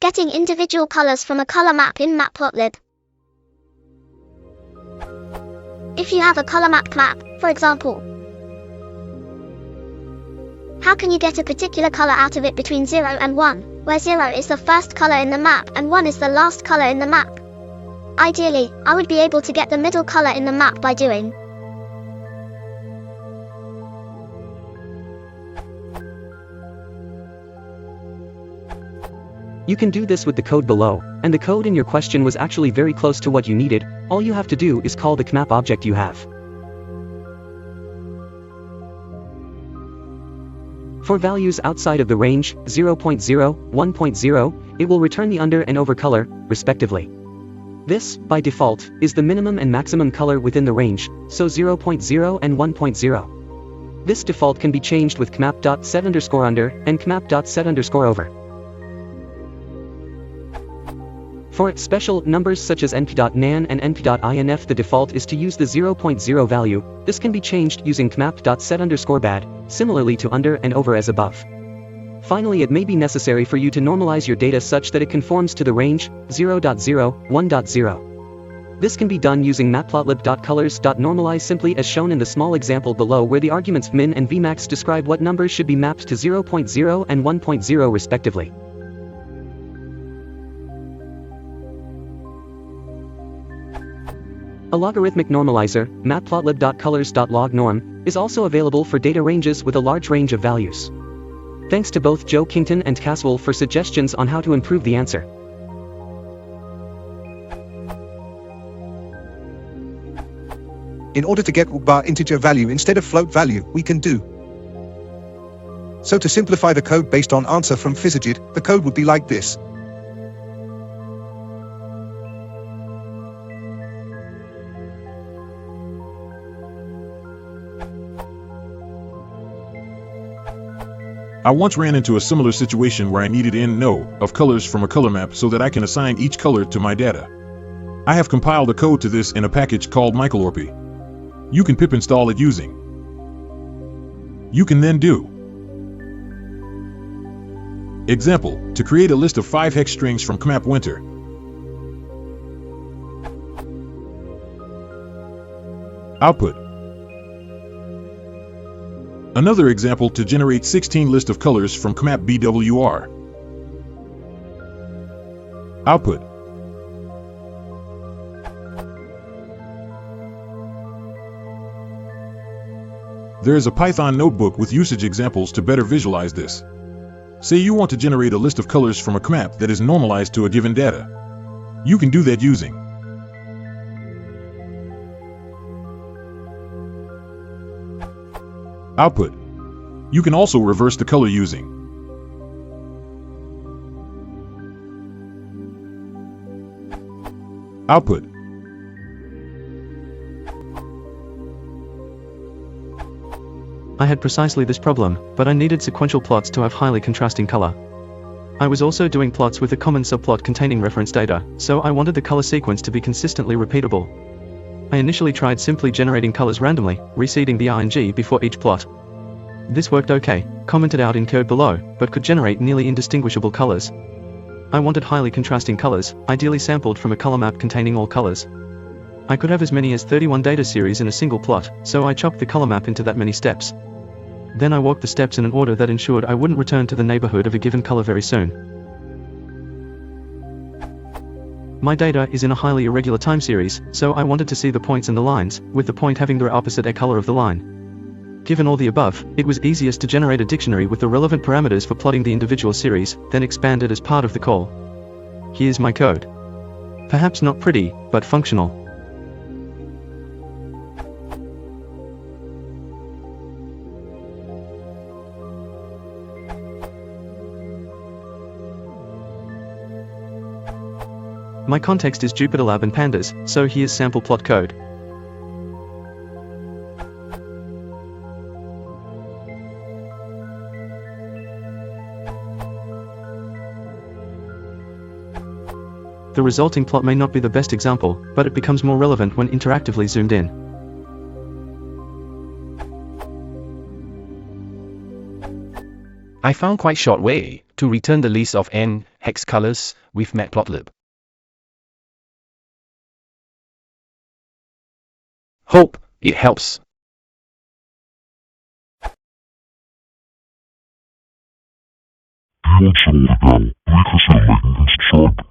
Getting individual colors from a color map in Matplotlib. If you have a color map, for example, how can you get a particular color out of it between 0 and 1, where 0 is the first color in the map and 1 is the last color in the map? Ideally, I would be able to get the middle color in the map by doing You can do this with the code below, and the code in your question was actually very close to what you needed. All you have to do is call the map object you have. For values outside of the range, 0.0, 1.0, it will return the under and over color, respectively. This, by default, is the minimum and maximum color within the range, so 0.0 and 1.0. This default can be changed with kmap.set_under and kmap.set_over. For special numbers such as np.nan and np.inf, the default is to use the 0.0 value. This can be changed using kmap.set_bad, similarly to under and over as above. Finally, it may be necessary for you to normalize your data such that it conforms to the range 0.0, 1.0. This can be done using matplotlib.colors.normalize simply as shown in the small example below, where the arguments min and vmax describe what numbers should be mapped to 0.0 and 1.0 respectively. A logarithmic normalizer, matplotlib.colors.lognorm, is also available for data ranges with a large range of values. Thanks to both Joe Kington and Caswell for suggestions on how to improve the answer. In order to get bar integer value instead of float value, we can do. So to simplify the code based on answer from Physagid, the code would be like this. I once ran into a similar situation where I needed no of colors from a color map so that I can assign each color to my data. I have compiled a code to this in a package called mycolorpy. You can pip install it using. You can then do example to create a list of 5 hex strings from kmap winter. Output. Another example to generate 16 list of colors from kmap BWR. Output. There is a Python notebook with usage examples to better visualize this. Say you want to generate a list of colors from a kmap that is normalized to a given data. You can do that using output. You can also reverse the color using output. I had precisely this problem, but I needed sequential plots to have highly contrasting color. I was also doing plots with a common subplot containing reference data, so I wanted the color sequence to be consistently repeatable. I initially tried simply generating colors randomly, reseeding the RNG before each plot. This worked okay, commented out in code below, but could generate nearly indistinguishable colors. I wanted highly contrasting colors, ideally sampled from a color map containing all colors. I could have as many as 31 data series in a single plot, so I chopped the color map into that many steps. Then I walked the steps in an order that ensured I wouldn't return to the neighborhood of a given color very soon. My data is in a highly irregular time series, so I wanted to see the points and the lines, with the point having the opposite color of the line. Given all the above, it was easiest to generate a dictionary with the relevant parameters for plotting the individual series, then expand it as part of the call. Here's my code. Perhaps not pretty, but functional. My context is JupyterLab and Pandas, so here's sample plot code. The resulting plot may not be the best example, but it becomes more relevant when interactively zoomed in. I found quite short way to return the list of n hex colors with Matplotlib. Hope it helps. Do you want some more to go? Leave us a like and subscribe.